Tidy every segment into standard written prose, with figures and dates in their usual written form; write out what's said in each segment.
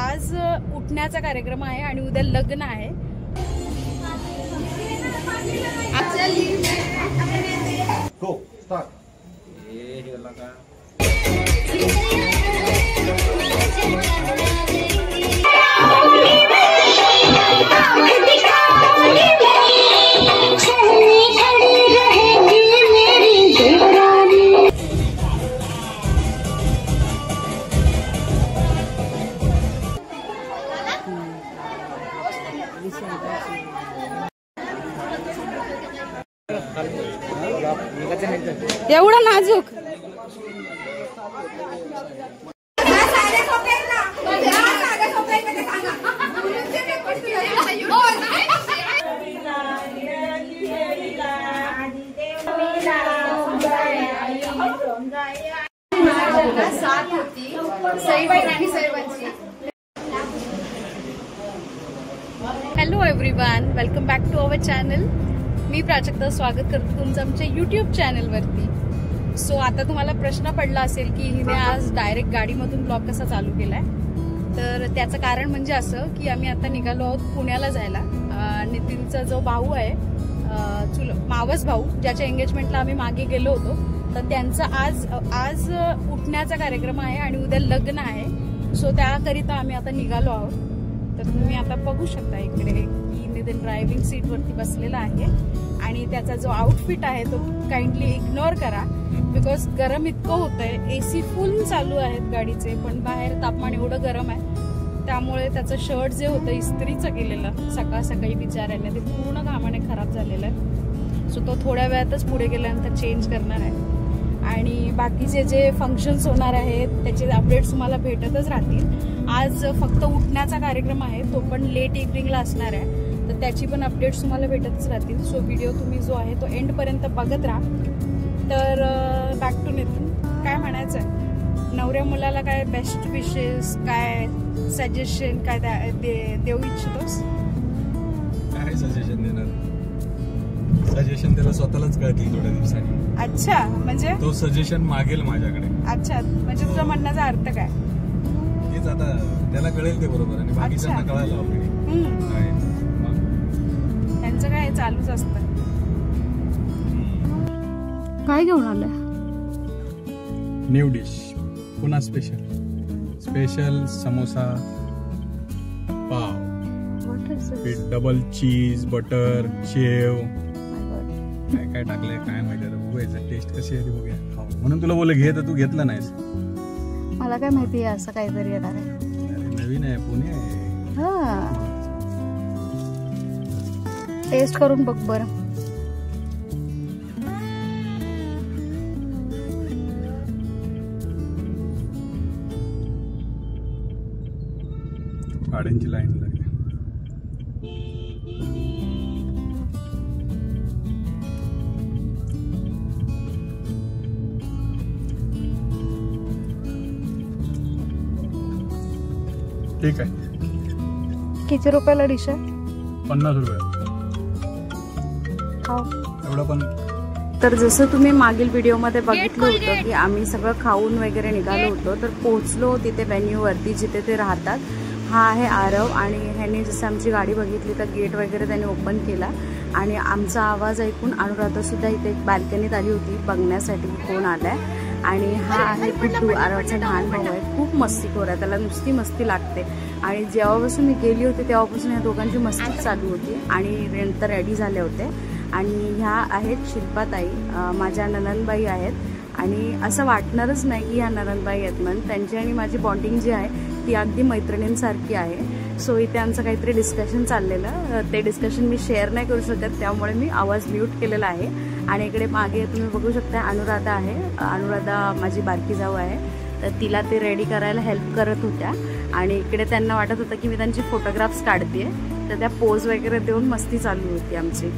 आज उठण्याचा कार्यक्रम आहे आणि उद्या लग्न आहे। Go start. एवढा नाजूक साथ होती सईबाई आणि सर्वांची। Hello everyone, welcome back to our channel. मी प्राजक्ता स्वागत करते तुमचं आमच्या यूट्यूब चॅनलवरती। सो आता तुम्हाला प्रश्न पडला असेल की हिने आज डायरेक्ट गाडीमधून ब्लॉग कसा चालू केलाय। तर त्याचं कारण म्हणजे असं की आम्ही आता निघालो आहोत पुण्याला जायला। नितीनचा जो भाऊ आहे, मावस भाऊ, ज्याच्या एंगेजमेंटला आम्ही मागे गेलो होतो, तर त्यांचा आज उठण्याचा कार्यक्रम आहे आणि उद्या लग्न आहे। सो त्याकरिता आम्ही आता निघालो आहोत। तर तुम्ही आता बघू शकता इकडे की नितीन ड्रायव्हिंग सीट वरती बसलेला आहे आणि त्याचा जो आउटफिट आहे तो काइंडली इग्नोर करा, बिकॉज गरम इतकं होतंय। एसी फुल चालू आहेत गाडीचे, पण बाहेर तापमान एवढं गरम आहे त्यामुळे त्याचं शर्ट जे होतं इस्त्रीचं केलेलं सकाळ सकाळी बिचाऱ्याने, ते पूर्ण घामाने खराब झालेलं आहे। सो तो थोड्या वेळातच पुढे गेल्यानंतर चेंज करणार आहे आणि बाकीचे जे फंक्शन्स होणार आहेत त्याचे अपडेट्स तुम्हाला भेटतच राहतील। आज फक्त उठण्याचा कार्यक्रम आहे, तो पण लेट इव्हनिंगला असणार आहे, तर त्याची पण अपडेट्स तुम्हाला भेटतच राहतील। सो व्हिडिओ तुम्ही जो आहे तो एंडपर्यंत बघत राहा। तर बॅक टू नितीन, काय म्हणायचं आहे? नवऱ्या मुलाला काय बेस्ट विशेस, काय सजेशन काय देऊ इच्छितोस? काय सजेशन देणार? सजेशन त्याला स्वतःलाच कळतील थोड्या दिवसांनी। अच्छा, म्हणजे तो सजेशन मागेल माझ्याकडे। अच्छा, म्हणजे तुझा म्हणण्याचा अर्थ काय? हेच आता त्याला कळेल ते बरोबर आणि बाकीच्यांना कळायला हवं। त्यांचं काय चालूच असतं। काय घेऊन आलाय? न्यू डिश, पुन्हा स्पेशल समोसा पाव, डबल चीज बटर शेव, काय काय टाकलंय काय माहिती। बघूया टेस्ट कशी आहे ती, बघूया खाऊ। म्हणून तुला बोलले घे, तर तू घेतलं नाहीस। मला काय माहिती आहे असं काहीतरी येणार आहे। नवीन आहे, पुणे आहे। टेस्ट करून बघ बरं। गाड्यांची लाईन लागली। ठीक आहे। किती रुपयाला डिश आहे? 50 रुपये। एवढं पण। तर जसं तुम्ही मागील व्हिडिओमध्ये बघितलं होतं की आम्ही सगळं खाऊन वगैरे निघालो होतो, तर पोहोचलो तिथे व्हेन्यूवरती जिथे ते राहतात। हा आहे आरव आणि ह्याने जसं आमची गाडी बघितली तर गेट वगैरे त्याने ओपन केला आणि आमचा आवाज ऐकून अनुराधा सुद्धा इथे एक बाल्कनीत आली होती बघण्यासाठी कोण आलाय। आणि हा आहे गुड्डू, आरवचा लहान भाऊ आहे। खूप मस्तीखोर आहे, त्याला नुसती मस्ती लागते आणि जेव्हापासून मी गेली होती तेव्हापासून या दोघांची मस्ती चालू होती आणि नंतर रेडी झाले होते। आणि ह्या आहेत शिल्पाताई, माझ्या ननंदबाई आहेत आणि असं वाटणारच नाही की ह्या ननंदबाई आहेत म्हणून। त्यांची आणि माझी बॉन्डिंग जी आहे ती अगदी मैत्रिणींसारखी आहे। सो इथे आमचं काहीतरी डिस्कशन चाललेलं, ते डिस्कशन मी शेअर नाही करू शकत त्यामुळे मी आवाज म्यूट केलेला आहे। आणि इकडे मागे तुम्ही बघू शकता अनुराधा आहे। अनुराधा माझी बारकी जाऊ आहे, तर तिला ते रेडी करायला हेल्प करत होत्या आणि इकडे त्यांना वाटत होतं की मी त्यांची फोटोग्राफ्स काढते, तर त्या पोज वगैरे देऊन मस्ती चालू होती आमची।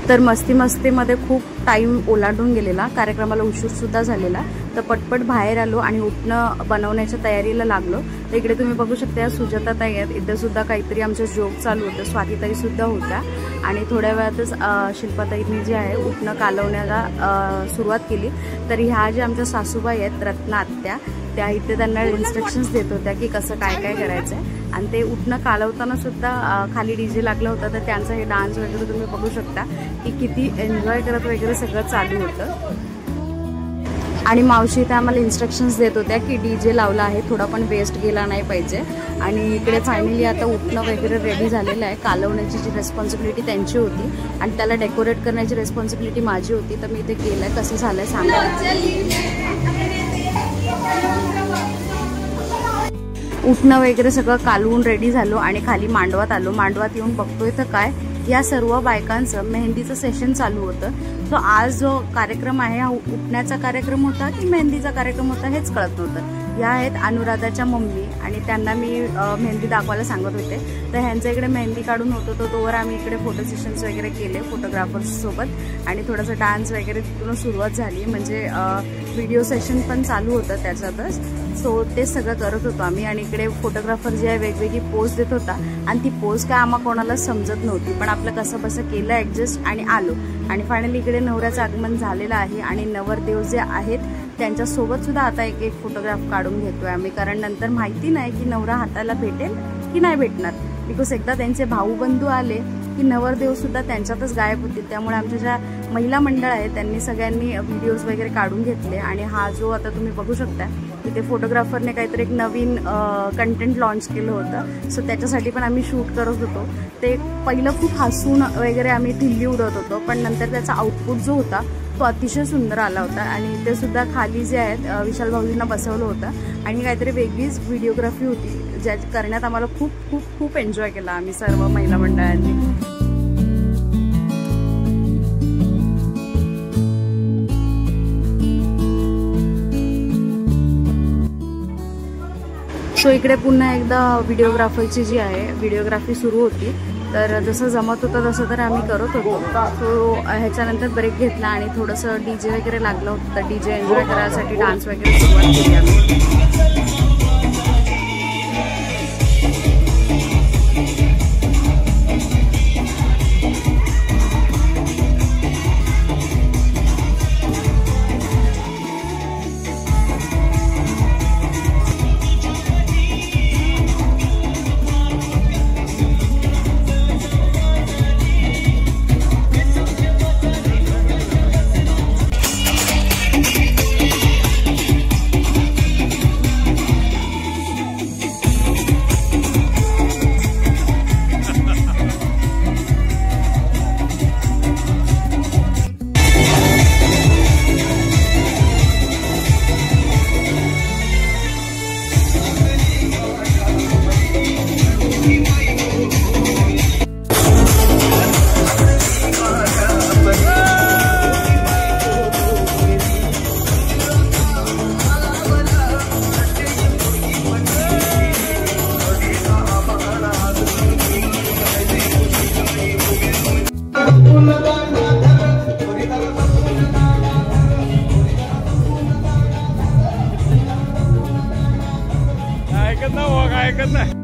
तर मस्तीमध्ये खूप टाइम ओलांडून गेलेला, कार्यक्रमाला उशीर सुद्धा झालेला। तर पटपट बाहेर आलो आणि उठणं बनवण्याच्या तयारीला लागलो. तर इकडे तुम्ही बघू शकता या सुजाता ताई आहेत. इथे सुद्धा काहीतरी आमचं जोक चालू होतं. स्वातीताई सुद्धा होत्या आणि थोड्या वेळातच शिल्पाताईंनी जे आहे उठणं कालवण्याला सुरुवात केली. तर ह्या ज्या आमच्या सासूबाई आहेत रत्ना आत्या, त्या इथे त्यांना इन्स्ट्रक्शन्स देत होत्या की कसं काय काय करायचं आहे. आणि ते उठणं कालवताना सुद्धा खाली डीजे लागला होता. तर त्यांचा हे डान्स वगैरे तुम्ही बघू शकता की किती एन्जॉय करत वगैरे सगळं चालू होतं. आणि मावशी इथे आम्हाला इन्स्ट्रक्शन्स देत होत्या की डीजे लावला आहे, थोडा पण वेस्ट गेला नाही पाहिजे. आणि इकडे फायनली आता उठणं वगैरे रेडी झालेलं आहे. कालवण्याची जी रिस्पॉन्सिबिलिटी त्यांची होती आणि त्याला डेकोरेट करण्याची रिस्पॉन्सिबिलिटी माझी होती. तर मी इथे केलं आहे. कसं झालं आहे सांगा. उठणं वगैरे सगळं कालवून रेडी झालो आणि खाली मांडवात आलो. मांडवात येऊन बघतोय तर काय या सर्व बायकांचं मेहंदीचं सेशन चालू होतं. सो आज जो कार्यक्रम आहे हा उठण्याचा कार्यक्रम होता की मेहंदीचा कार्यक्रम होता हेच कळत नव्हतं. या आहेत अनुराधाच्या मम्मी आणि त्यांना मी मेहंदी दाखवायला सांगत होते. तर ह्यांच्या इकडे मेहंदी काढून होतो तो तोवर आम्ही इकडे फोटो सेशन्स वगैरे केले फोटोग्राफर्ससोबत आणि थोडासा डान्स वगैरे तिथून सुरुवात झाली. म्हणजे व्हिडिओ सेशन पण चालू होतं त्याच्यातच. सो ते सगळं करत होतो आम्ही. आणि इकडे फोटोग्राफर जे आहे वेगवेगळी पोज देत होता आणि ती पोज काय आम्हाला कोणाला समजत नव्हती, पण आपलं कसं बसं केलं ॲडजस्ट आणि आलो. आणि फायनली इकडे नवऱ्याचं आगमन झालेलं आहे आणि नवरदेव जे आहेत त्यांच्यासोबत सुद्धा आता एक एक फोटोग्राफ काढून घेतोय आम्ही. कारण नंतर माहिती नाही की नवरा हाताला भेटेल की नाही भेटणार. बिकॉज एकदा त्यांचे भाऊ बंधू आले की नवरदेव सुद्धा त्यांच्यातच गायब होतील. त्यामुळे आमच्या ज्या महिला मंडळ आहेत त्यांनी सगळ्यांनी व्हिडिओज वगैरे काढून घेतले. आणि हा जो आता तुम्ही बघू शकता तिथे फोटोग्राफरने काहीतरी एक नवीन कंटेंट लॉन्च केलं होतं. सो त्याच्यासाठी पण आम्ही शूट करत होतो. ते पहिलं खूप हसून वगैरे आम्ही ढिल्ली उडवत होतो, पण नंतर त्याचा आउटपुट जो होता तो अतिशय सुंदर आला होता. आणि ते सुद्धा खाली जे आहेत विशाल भाऊजींना बसवलं होतं आणि काहीतरी वेगळीच व्हिडिओग्राफी होती ज्या करण्यात आम्हाला खूप खूप खूप एन्जॉय केला आम्ही सर्व महिला मंडळांनी. सो इकडे पुन्हा एकदा व्हिडिओग्राफरची जी आहे व्हिडिओग्राफी सुरू होती. तर जसं जमत होतं तसं तर आम्ही करत होतो. सो ह्याच्यानंतर ब्रेक घेतला आणि थोडंसं डीजे वगैरे लागलं होतं. तर डीजे एन्जॉय करायसाठी डान्स वगैरे सुरुवात केली आम्ही. ऐकत नाही.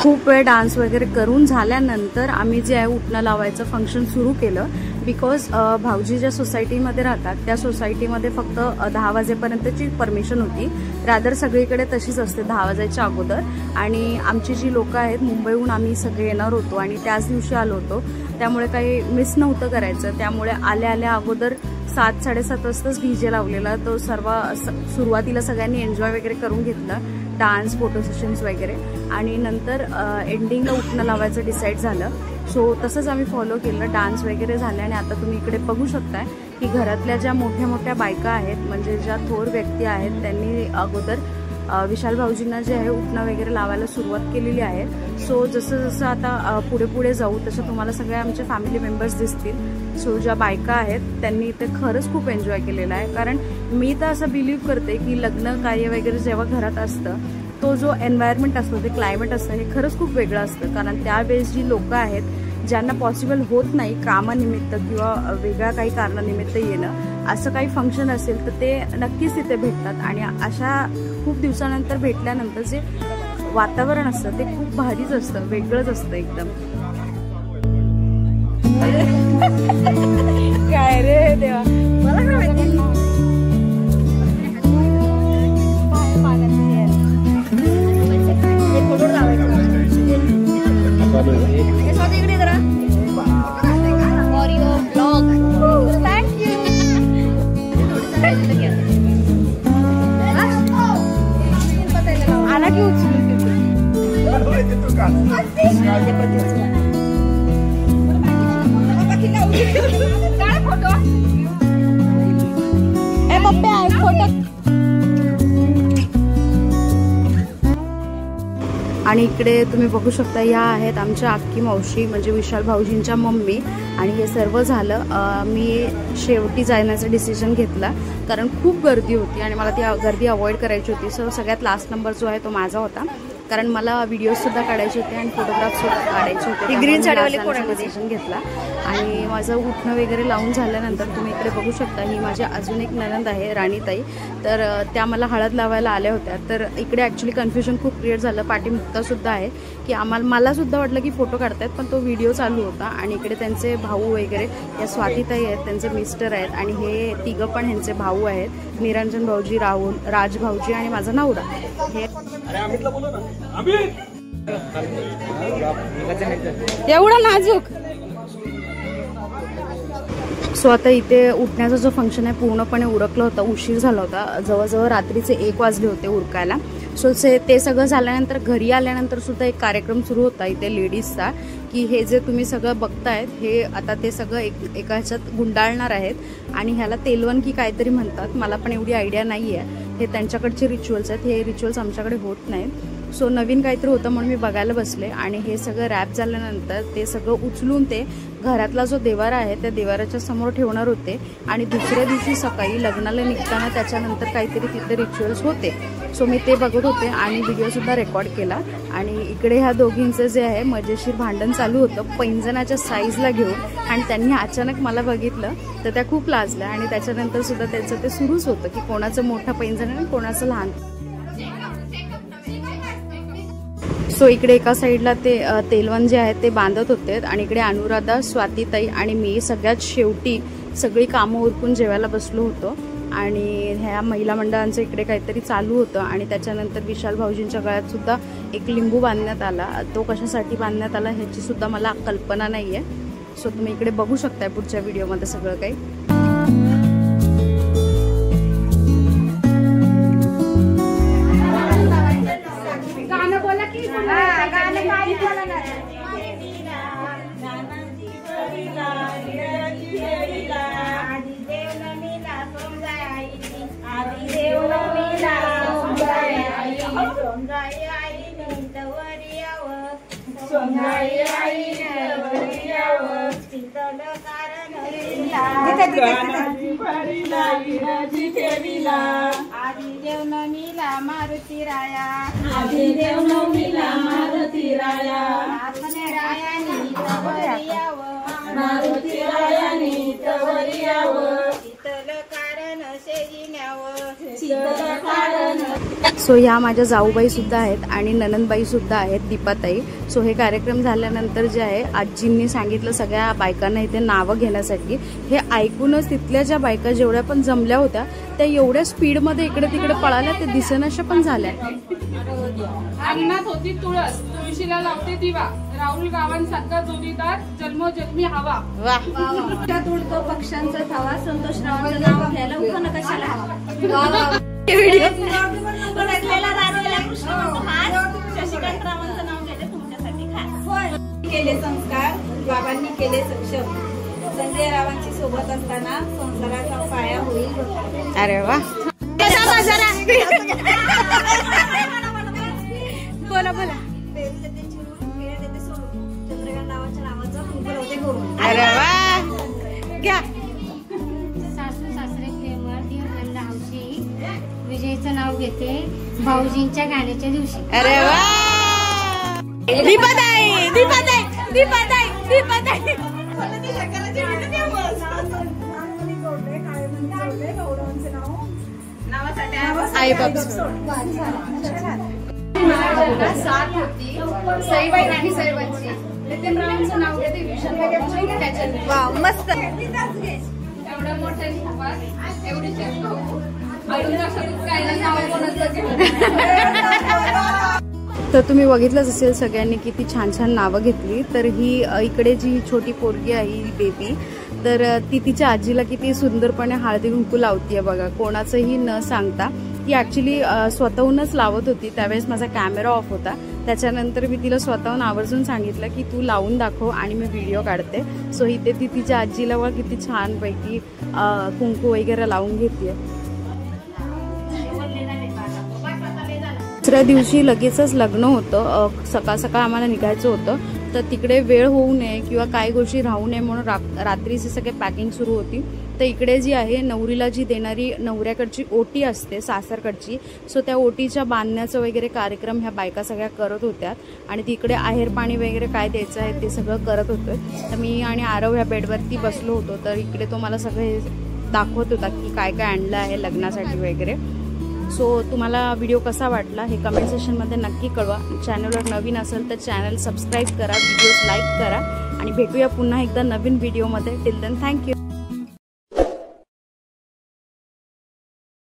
खूप वेळ डान्स वगैरे करून झाल्यानंतर आम्ही जे आहे उठणं लावायचं फंक्शन सुरू केलं. बिकॉज भाऊजी ज्या सोसायटीमध्ये राहतात त्या सोसायटीमध्ये फक्त 10 वाजेपर्यंतची परमिशन होती. रादर सगळीकडे तशीच असते 10 वाजायच्या अगोदर. आणि आमची जी लोकं आहेत मुंबईहून आम्ही सगळे येणार होतो आणि त्याच दिवशी आलो होतो, त्यामुळे काही मिस नव्हतं करायचं. त्यामुळे आल्या अगोदर 7-7:30 वाजताच डीजे लावलेला. तो सर्व सुरुवातीला सगळ्यांनी एन्जॉय वगैरे करून घेतलं, डान्स फोटो सेशन्स वगैरे. आणि नंतर एंडिंगला उठणं लावायचं डिसाईड झालं. सो तसंच आम्ही फॉलो केलं. डान्स वगैरे झाले आणि आता तुम्ही इकडे बघू शकताय की घरातल्या ज्या मोठ्या मोठ्या बायका आहेत, म्हणजे ज्या थोर व्यक्ती आहेत, त्यांनी अगोदर विशाल भाऊजींना जे आहे उठणं वगैरे लावायला सुरुवात केलेली आहे. सो जसं जसं आता पुढे पुढे जाऊ तसं तुम्हाला सगळे आमचे फॅमिली मेंबर्स दिसतील. सो ज्या बायका आहेत त्यांनी इथे खरंच खूप एन्जॉय केलेला आहे. कारण मी तर असं बिलीव्ह करते की लग्न कार्य वगैरे जेव्हा घरात असतं, तो जो एन्व्हायरमेंट असतो, ते क्लायमेट असतं, हे खरंच खूप वेगळं असतं. कारण त्यावेळेस जी लोकं आहेत ज्यांना पॉसिबल होत नाही कामानिमित्त किंवा वेगळ्या काही कारणानिमित्त येणं, असं काही फंक्शन असेल तर ते नक्कीच तिथे भेटतात. आणि अशा खूप दिवसानंतर भेटल्यानंतर जे वातावरण असतं ते खूप भारीच असतं, वेगळंच असतं एकदम. काय रे देवा, मला काय माहिती. आला की आणि इकडे तुम्ही बघू शकता, या आहेत आमच्या आक्की मावशी, म्हणजे विशाल भाऊजींच्या मम्मी. आणि हे सर्व झालं, मी शेवटी जाण्याचा डिसिजन घेतला कारण खूप गर्दी होती आणि मला ती गर्दी अवॉइड करायची होती. सो सगळ्यात लास्ट नंबर जो आहे तो माझा होता, कारण मला व्हिडिओसुद्धा काढायचे होते आणि फोटोग्राफसुद्धा काढायचे होते. ग्रीन साडीवाली डिसिजन घेतला. आणि माझं उठणं वगैरे लावून झाल्यानंतर तुम्ही इकडे बघू शकता, ही माझी अजून एक नणंद आहे राणीताई, तर त्या मला हळद लावायला आल्या होत्या. तर इकडे ॲक्च्युली कन्फ्युजन खूप क्रिएट झालं. पाठीमुक्तासुद्धा आहे की मलासुद्धा वाटलं की फोटो काढतायत, पण तो व्हिडिओ चालू होता. आणि इकडे त्यांचे भाऊ वगैरे, या स्वातीताई आहेत, त्यांचे मिस्टर आहेत, आणि हे तिघं पण ह्यांचे भाऊ आहेत, निरंजन भाऊजी, राहुल, राज भाऊजी आणि माझा नवरा. हे एवढा नाजूक. सो आता इथे उठण्याचा जो फंक्शन आहे पूर्णपणे उरकलं होतं, उशीर झाला होता, जवळजवळ रात्रीचे 1 वाजले होते उरकायला. सो ते सगळं झाल्यानंतर घरी आल्यानंतर सुद्धा एक कार्यक्रम सुरू होता इथे लेडीजचा, की हे जे तुम्ही सगळं बघतायत हे आता ते सगळं एका ह्याच्यात गुंडाळणार आहेत. आणि ह्याला तेलवण की काहीतरी म्हणतात, मला पण एवढी आयडिया नाही आहे. हे त्यांच्याकडचे रिच्युअल्स आहेत, हे रिच्युअल्स आमच्याकडे होत नाहीत. सो नवीन काहीतरी होतं म्हणून मी बघायला बसले. आणि हे सगळं रॅप झाल्यानंतर ते सगळं उचलून ते घरातला जो देवारा आहे त्या देवाराच्या समोर ठेवणार होते. आणि दुसऱ्या दिवशी सकाळी लग्नाला निघताना त्याच्यानंतर काहीतरी तिथे रिच्युअल्स होते. सो मी ते बघत होते आणि व्हिडिओसुद्धा रेकॉर्ड केला. आणि इकडे ह्या दोघींचं जे आहे मजेशीर भांडण चालू होतं पैंजणाच्या साईजला घेऊन. आणि त्यांनी अचानक मला बघितलं तर त्या खूप लाजल्या आणि त्याच्यानंतर सुद्धा त्यांचं ते सुरूच होतं की कोणाचं मोठं पैंजण आणि कोणाचं लहान. सो इकडे एका साईडला ते तेलवण जे आहे ते बांधत होते आणि इकडे अनुराधा, स्वातीताई आणि मी सगळ्यात शेवटी सगळी कामं उरकून जेवायला बसलो होतो. आणि ह्या महिला मंडळांचं इकडे काहीतरी चालू होतं. आणि त्याच्यानंतर विशाल भाऊजींच्या गळ्यात सुद्धा एक लिंबू बांधण्यात आला. तो कशासाठी बांधण्यात आला ह्याची सुद्धा मला कल्पना नाही आहे. सो तुम्ही इकडे बघू शकताय पुढच्या व्हिडिओमध्ये सगळं काही. मारुती राया आदिदेव नवमीला मारुती राया मारुती रायानी तवरी यावं शीतल कारण शेजिन्यावं शीतल कारण. सो ह्या माझ्या जाऊबाई सुद्धा आहेत आणि ननंदबाई सुद्धा आहेत, दीपाताई. सो हे कार्यक्रम झाल्यानंतर जे आहे आजींनी सांगितलं सगळ्या बायकांना इथे नावं घेण्यासाठी. हे ऐकूनच तिथल्या ज्या बायका जेवढ्या पण जमल्या होत्या त्या एवढ्या स्पीडमध्ये इकडे तिकडे पळाल्या ते दिसेनाशा पण झाल्या. अंगणात होती तुळस, तुळशीला लावते दिवा, राहुल गावांसारखा जोडीदार जन्मोजन्मी हवा. उडतो पक्ष्यांचा थवा, संतोष रावांचं नाव घ्यायला उखन कशाला हवा. शशिकांत रावांचं नाव घेते तुमच्यासाठी खास. केले संस्कार बाबांनी केले सक्षम, संजय रावांची सोबत असताना संसाराचा पाया होईल. अरे वा, बोला बोला. चंद्रकांत नावाच्या नावाचा कुंकू लावते करून. अरे वा, घ्या. सासू सासरे प्रेमळ देवगंध हौशी, विजयचं नाव घेते भाऊजींच्या गाण्याच्या दिवशी. अरे वा, दीपाताई दीपाताई दीपाताई दीपाताई. आई बाबा साथ होती सईबाई आणि सईबाईंची. नितीन रावांचं नाव घेते विशाल भाऊजी त्याच्या. वाव मस्त. एवढ्या मोठ्या एवढी तर तुम्ही बघितलंच असेल सगळ्यांनी किती छान छान नावं घेतली. तर ही इकडे जी छोटी पोरगी आहे ही बेबी, तर ती तिच्या आजीला किती सुंदरपणे हळदी कुंकू लावतीये बघा, कोणाचंही न सांगता. ती ऍक्च्युली स्वतःहूनच लावत होती. त्यावेळेस माझा कॅमेरा ऑफ होता. त्याच्यानंतर मी तिला स्वतःहून आवर्जून सांगितलं की तू लावून दाखव आणि मी व्हिडिओ काढते. सो इथे ती तिच्या आजीला बघा किती छानपैकी कुंकू वगैरे लावून घेते. दुसऱ्या दिवशी लगेचच लग्न होतं. सकाळ सकाळ आम्हाला निघायचं होतं. तर तिकडे वेळ होऊ नये किंवा काही गोष्टी राहू नये म्हणून रात्रीची सगळे पॅकिंग सुरू होती. तर इकडे जी आहे नवरीला जी देणारी नवऱ्याकडची ओटी असते सासरकडची, सो त्या ओटीच्या बांधण्याचं वगैरे कार्यक्रम ह्या बायका सगळ्या करत होत्या. आणि तिकडे आहेर पाणी वगैरे काय द्यायचं आहे ते सगळं करत होतं. तर मी आणि आरव ह्या बेडवरती बसलो होतो. तर इकडे तो मला सगळे दाखवत होता की काय काय आणलं आहे लग्नासाठी वगैरे. सो तुम्हाला व्हिडिओ कसा वाटला हे कमेंट सेक्शनमध्ये नक्की कळवा. चॅनलवर नवीन असेल तर चॅनल सबस्क्राईब करा, व्हिडिओज लाईक करा आणि भेटूया पुन्हा एकदा नवीन व्हिडिओमध्ये. Till then thank you.